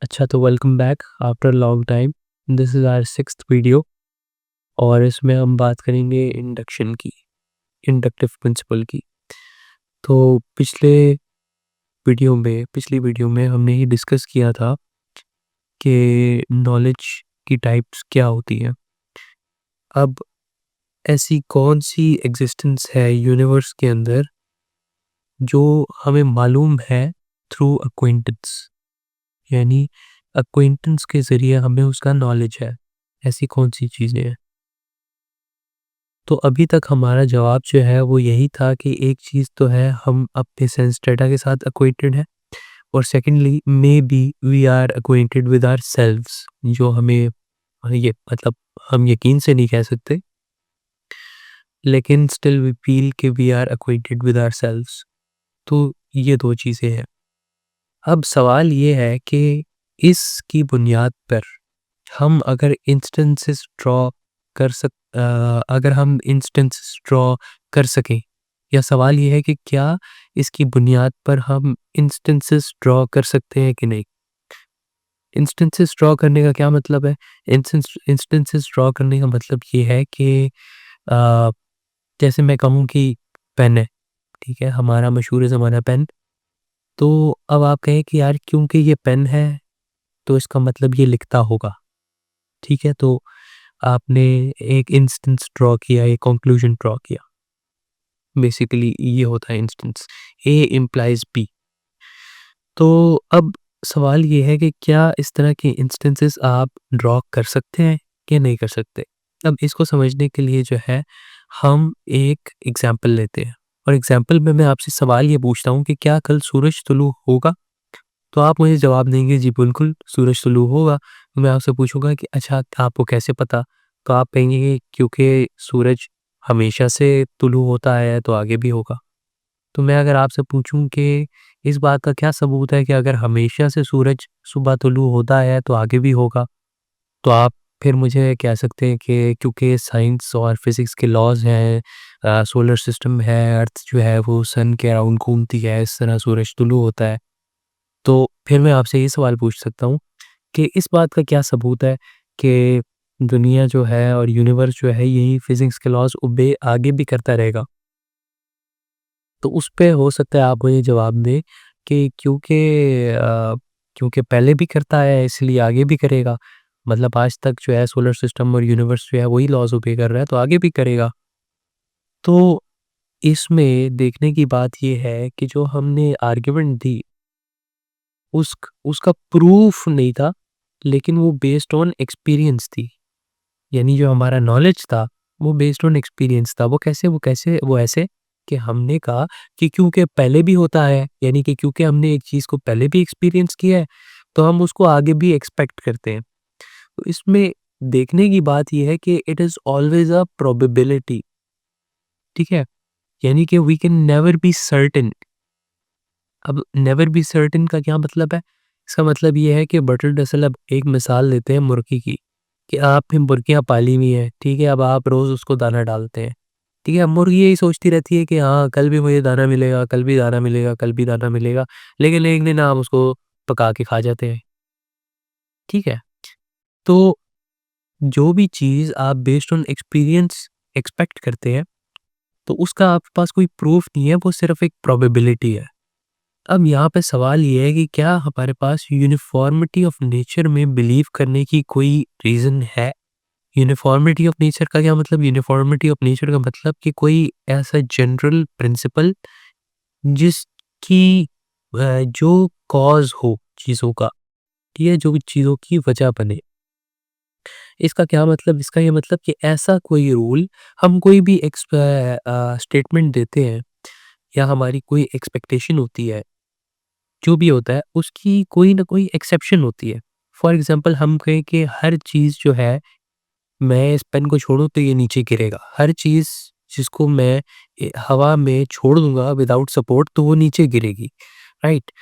अच्छा, तो welcome back after long time. This is our sixth video और इसमें हम बात करेंगे इंडक्शन की, इंडक्टिव प्रिंसिपल की। तो पिछली वीडियो में हमने ये डिस्कस किया था कि नॉलेज की टाइप्स क्या होती हैं। अब ऐसी कौन-सी एग्ज़िस्टेंस है यूनिवर्स के अंदर जो हमें मालूम है थ्रू एक्वेंटेंस, यानी एक्वेंटेंस के ज़रिए हमें उसका नॉलेज है। ऐसी कौन-सी चीज़ें हैं? तो अभी तक हमारा जवाब जो है वो यही था कि एक चीज़ तो है हम अपने सेंस डाटा के साथ एक्quainted हैं और secondly maybe we are acquainted with ourselves, जो हमें ये मतलब हम यकीन से नहीं कह सकते, लेकिन स्टिल वी फील कि we are acquainted with ourselves. तो ये 2 चीज़ें हैं। अब सवाल ये है कि इसकी बुनियाद पर हम अगर हम इंस्टेंसेस ड्रॉ कर सकें, या सवाल ये है कि क्या इसकी बुनियाद पर हम इंस्टेंसेस ड्रॉ कर सकते हैं कि नहीं? इंस्टेंसेस ड्रॉ करने का क्या मतलब है? इंस्टेंसेस ड्रॉ करने का मतलब ये है कि अ, जैसे मैं कहूँ कि पेन है, ठीक है? हमारा मशहूर ज़माना पेन। तो अब आप कहें कि यार क्योंकि ये पेन है, तो इसका मतलब ये लिखता होगा, ठीक है? तो आपने एक इंस्टेंस ड्रॉ किया, एक कंक्लूजन ड्रॉ किया। बेसिकली ये होता है इंस्टेंस, ए इम्प्लाइज बी। तो अब सवाल ये है कि क्या इस तरह के इंस्टेंसेस आप ड्रॉ कर सकते हैं कि नहीं कर सकते? अब इसको समझने के लिए जो है हम एक एग्जांपल लेते हैं, और एग्जांपल में मैं आपसे सवाल ये पूछता हूँ कि क्या कल सूरज तुलू होगा? तो आप मुझे जवाब देंगे जी बिल्कुल सूरज तुलू होगा। तो मैं आपसे पूछूंगा कि अच्छा आपको कैसे पता? तो आप कहेंगे कि क्योंकि सूरज हमेशा से तुलू होता है तो आगे भी होगा। तो मैं अगर आपसे पूछूं कि इस बात का क्या सबूत है कि अगर हमेशा से सूरज सुबह तुलू होता है तो आगे भी होगा, तो आप फिर मुझे कह सकते हैं कि क्योंकि साइंस और फिजिक्स के लॉज हैं, सोलर सिस्टम है, अर्थ जो है वो सन के अराउंड घूमती है, इस तरह सूरज तुलू होता है। तो फिर मैं आपसे ये सवाल पूछ सकता हूँ कि इस बात का क्या सबूत है कि दुनिया जो है और यूनिवर्स जो है यही फिजिक्स के लॉज ओबे आगे भी करता रहेगा? तो उस पे हो सकता है आप मुझे जवाब दें कि क्योंकि पहले भी करता है इसलिए आगे भी करेगा। मतलब आज तक जो है सोलर सिस्टम और यूनिवर्स जो है वही लॉज ओबे कर रहा है तो आगे भी करेगा। तो इसमें देखने की बात ये है कि जो हमने आर्ग्यूमेंट दी उसका प्रूफ नहीं था, लेकिन वो बेस्ड ऑन एक्सपीरियंस थी। यानी जो हमारा नॉलेज था वो बेस्ड ऑन एक्सपीरियंस था। वो ऐसे कि हमने कहा कि क्योंकि पहले भी होता है, यानी कि क्योंकि हमने एक चीज़ को पहले भी एक्सपीरियंस किया है तो हम उसको आगे भी एक्सपेक्ट करते हैं। तो इसमें देखने की बात ये है कि it is always a probability, ठीक है? यानी कि we can never be certain. अब नेवर बी सर्टेन का क्या मतलब है? इसका मतलब ये है कि बटर दरअसल, अब एक मिसाल लेते हैं मुर्गी की, कि आपने मुर्गियाँ पाली हुई हैं, ठीक है? अब आप रोज़ उसको दाना डालते हैं, ठीक है? अब मुर्गी यही सोचती रहती है कि हाँ, कल भी मुझे दाना मिलेगा, कल भी दाना मिलेगा, कल भी दाना मिलेगा, लेकिन एक दिन आप उसको पका के खा जाते हैं, ठीक है? तो जो भी चीज़ आप बेस्ड ऑन एक्सपीरियंस एक्सपेक्ट करते हैं, तो उसका आपके पास कोई प्रूफ नहीं है, वो सिर्फ़ एक प्रोबेबिलिटी है। अब यहाँ पे सवाल ये है कि क्या हमारे पास यूनिफॉर्मिटी ऑफ नेचर में बिलीव करने की कोई रीज़न है? यूनिफॉर्मिटी ऑफ नेचर का क्या मतलब? यूनिफॉर्मिटी ऑफ नेचर का मतलब कि कोई ऐसा जनरल प्रिंसिपल जिसकी जो कॉज़ हो चीज़ों का, ठीक है? जो चीज़ों की वजह बने। इसका क्या मतलब? इसका ये मतलब कि ऐसा कोई रूल, हम कोई भी स्टेटमेंट देते हैं या हमारी कोई एक्सपेक्टेशन होती है, जो भी होता है उसकी कोई ना कोई एक्सेप्शन होती है। फॉर एग्ज़ाम्पल हम कहें कि हर चीज़ जो है, मैं इस पेन को छोड़ूँ तो ये नीचे गिरेगा। हर चीज़ जिसको मैं हवा में छोड़ दूँगा विदाउट सपोर्ट तो वो नीचे गिरेगी, राइट?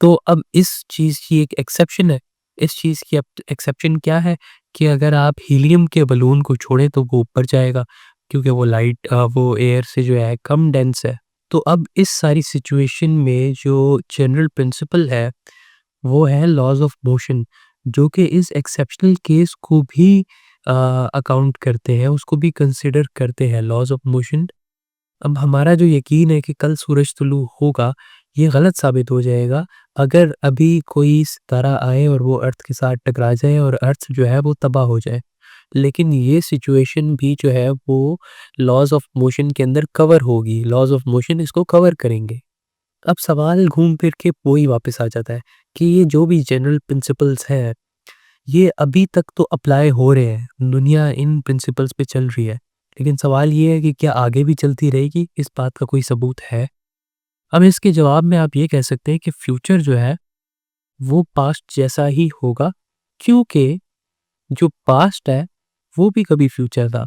तो अब इस चीज़ की एक एक्सेप्शन है। इस चीज़ की एक्सेप्शन क्या है कि अगर आप हीलियम के बलून को छोड़ें तो वो ऊपर जाएगा, क्योंकि वो एयर से जो है कम डेंस है। तो अब इस सारी सिचुएशन में जो जनरल प्रिंसिपल है वो है लॉज़ ऑफ मोशन, जो कि इस एक्सेप्शनल केस को भी अकाउंट करते हैं, उसको भी कंसिडर करते हैं लॉज़ ऑफ मोशन। अब हमारा जो यकीन है कि कल सूरज तुलू होगा, ये गलत साबित हो जाएगा अगर अभी कोई सितारा आए और वो अर्थ के साथ टकरा जाए और अर्थ जो है वो तबाह हो जाए। लेकिन ये सिचुएशन भी जो है वो लॉज़ ऑफ मोशन के अंदर कवर होगी, लॉज़ ऑफ मोशन इसको कवर करेंगे। अब सवाल घूम फिर के वही वापस आ जाता है कि ये जो भी जनरल प्रिंसिपल्स हैं, ये अभी तक तो अप्लाई हो रहे हैं, दुनिया इन प्रिंसिपल्स पे चल रही है। लेकिन सवाल ये है कि क्या आगे भी चलती रहेगी? इस बात का कोई सबूत है? अब इसके जवाब में आप ये कह सकते हैं कि फ्यूचर जो है, वो पास्ट जैसा ही होगा, क्योंकि जो पास्ट है, वो भी कभी फ्यूचर था,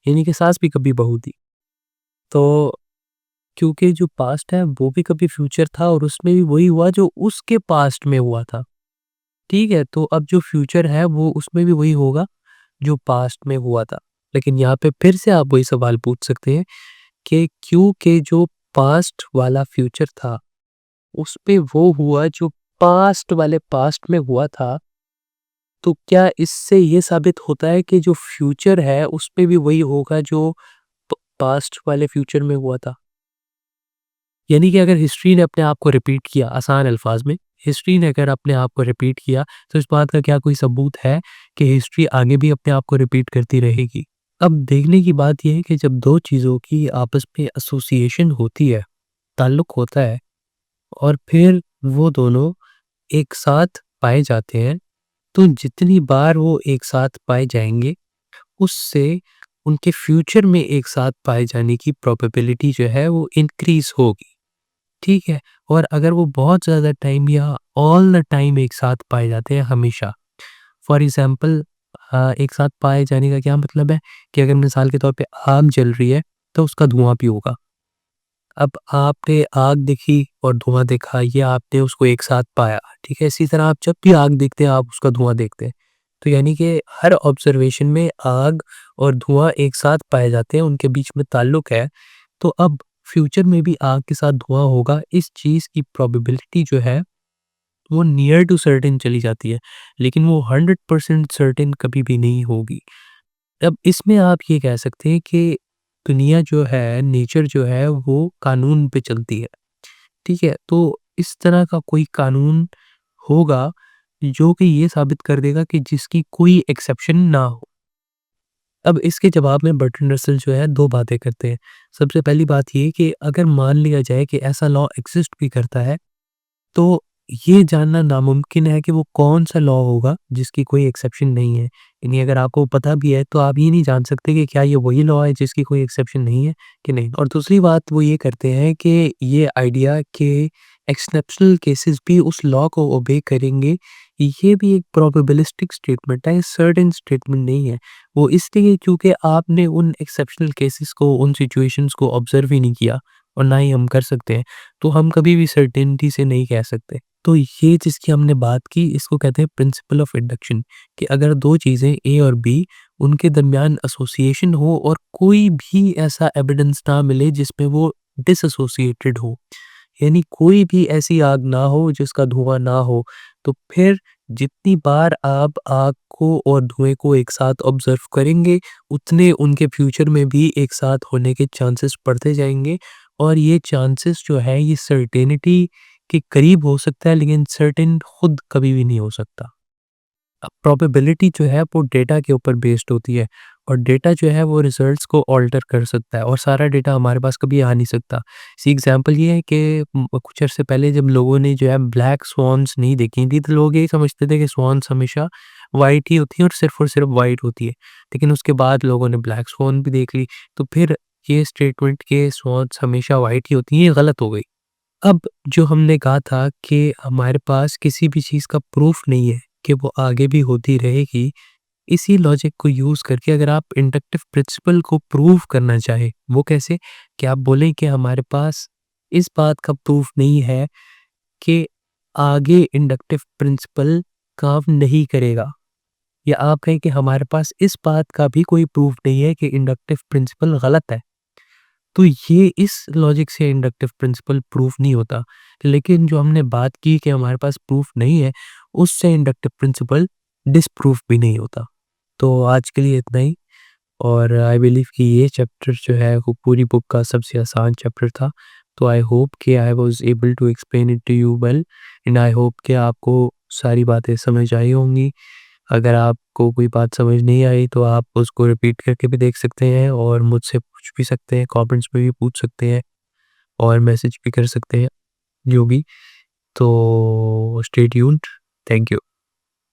यानी कि सास भी कभी बहू थी। तो क्योंकि जो पास्ट है, वो भी कभी फ्यूचर था और उसमें भी वही हुआ जो उसके पास्ट में हुआ था। ठीक है? तो अब जो फ्यूचर है, वो उसमें भी वही होगा जो पास्ट में हुआ था। लेकिन यहाँ पे फिर से आप वही सवाल पूछ सकते हैं कि क्योंकि जो पास्ट वाला फ्यूचर था, उसपे वो हुआ जो पास्ट वाले पास्ट में हुआ था, तो क्या इससे ये साबित होता है कि जो फ्यूचर है, उसपे भी वही होगा जो पास्ट वाले फ्यूचर में हुआ था? यानी कि अगर हिस्ट्री ने अपने आप को रिपीट किया, आसान अल्फाज में, हिस्ट्री ने अगर अपने आप को रिपीट किया, तो इस बात का क्या कोई सबूत है कि हिस्ट्री आगे भी अपने आप को रिपीट करती रहेगी? अब देखने की बात ये है कि जब दो चीज़ों की आपस में एसोसिएशन होती है, ताल्लुक होता है और फिर वो दोनों एक साथ पाए जाते हैं, तो जितनी बार वो एक साथ पाए जाएँगे, उससे उनके फ्यूचर में एक साथ पाए जाने की प्रोबेबिलिटी जो है वो इंक्रीज़ होगी। ठीक है? और अगर वो बहुत ज़्यादा टाइम या ऑल द टाइम एक साथ पाए जाते हैं हमेशा, फॉर एग्ज़ाम्पल एक साथ पाए जाने का क्या मतलब है कि अगर मिसाल के तौर पे आग जल रही है, तो उसका धुआँ भी होगा। अब आपने आग देखी और धुआँ देखा, ये आपने उसको एक साथ पाया, ठीक है? इसी तरह आप जब भी आग देखते हैं, आप उसका धुआँ देखते हैं। तो यानी कि हर ऑब्ज़र्वेशन में आग और धुआँ एक साथ पाए जाते हैं, उनके बीच में ताल्लुक है। तो अब फ्यूचर में भी आग के साथ धुआँ होगा, इस चीज़ की प्रोबेबिलिटी जो है, वो नियर टू सर्टेन चली जाती है, लेकिन वो 100% सर्टेन कभी भी नहीं होगी। अब इसमें आप ये कह सकते हैं कि दुनिया जो है, नेचर जो है, वो कानून पे चलती है, ठीक है? तो इस तरह का कोई कानून होगा, जो कि ये साबित कर देगा कि जिसकी कोई एक्सेप्शन ना हो। अब इसके जवाब में बर्ट्रैंड रसेल जो है 2 बातें करते हैं। सबसे पहली बात ये कि अगर मान लिया जाए कि ऐसा लॉ एक्सिस्ट भी करता है, तो ये जानना नामुमकिन है कि वो कौन-सा लॉ होगा जिसकी कोई एक्सेप्शन नहीं है। यानी अगर आपको पता भी है तो आप ये नहीं जान सकते कि क्या ये वही लॉ है जिसकी कोई एक्सेप्शन नहीं है कि नहीं। और दूसरी बात वो ये करते हैं कि ये आइडिया कि एक्सेप्शनल केसेस भी उस लॉ को ओबे करेंगे, ये भी एक प्रोबेबिलिस्टिक स्टेटमेंट है, सर्टेन स्टेटमेंट नहीं है। वो इसलिए क्योंकि आपने उन एक्सेप्शनल केसेस को, उन सिचुएशंस को ऑब्ज़र्व ही नहीं किया और ना ही हम कर सकते हैं। तो हम कभी भी सर्टेनिटी से नहीं कह सकते। तो ये जिसकी हमने बात की, इसको कहते हैं प्रिंसिपल ऑफ इंडक्शन, कि अगर 2 चीज़ें ए और बी, उनके दरमियान एसोसिएशन हो और कोई भी ऐसा एविडेंस ना मिले जिसमें वो डिसएसोसिएटेड हो, यानी कोई भी ऐसी आग ना हो जिसका धुआँ ना हो, तो फिर जितनी बार आप आग को और धुएँ को एक साथ ऑब्ज़र्व करेंगे, उतने उनके फ्यूचर में भी एक साथ होने के चांसेस बढ़ते जाएँगे और ये चांसेस जो है ये सर्टेनिटी के करीब हो सकता है, लेकिन सर्टेन खुद कभी भी नहीं हो सकता। अब प्रोबेबिलिटी जो है वो डेटा के ऊपर बेस्ड होती है और डेटा जो है वो रिजल्ट्स को ऑल्टर कर सकता है और सारा डेटा हमारे पास कभी आ नहीं सकता। इसी एग्जांपल ये है कि कुछ अर्से पहले जब लोगों ने जो है ब्लैक स्वॉन्स नहीं देखी थी, तो लोग यही समझते थे कि स्वॉन्स हमेशा वाइट ही होती हैं और सिर्फ वाइट होती है। लेकिन उसके बाद लोगों ने ब्लैक स्वॉन भी देख ली, तो फिर ये स्टेटमेंट के स्वॉन्स हमेशा वाइट ही होती हैं, ये गलत हो गई। अब जो हमने कहा था कि हमारे पास किसी भी चीज़ का प्रूफ नहीं है कि वो आगे भी होती रहेगी, इसी लॉजिक को यूज़ करके अगर आप इंडक्टिव प्रिंसिपल को प्रूव करना चाहें, वो कैसे? कि आप बोलें कि हमारे पास इस बात का प्रूफ नहीं है कि आगे इंडक्टिव प्रिंसिपल काम नहीं करेगा, या आप कहें कि हमारे पास इस बात का भी कोई प्रूफ नहीं है कि इंडक्टिव प्रिंसिपल गलत है। तो ये इस लॉजिक से इंडक्टिव प्रिंसिपल प्रूफ नहीं होता। लेकिन जो हमने बात की कि हमारे पास प्रूफ नहीं है, उससे इंडक्टिव प्रिंसिपल डिसप्रूफ भी नहीं होता। तो आज के लिए इतना ही। और आई बिलीव कि ये चैप्टर जो है वो पूरी बुक का सबसे आसान चैप्टर था। तो आई होप कि I was able to explain it to you well and I hope कि आपको सारी बातें समझ आई होंगी। अगर आपको कोई बात समझ नहीं आई तो आप उसको रिपीट करके भी देख सकते हैं और मुझसे पूछ भी सकते हैं, कमेंट्स में भी पूछ सकते हैं और मैसेज भी कर सकते हैं, जो भी। तो स्टे ट्यून्ड। Thank you.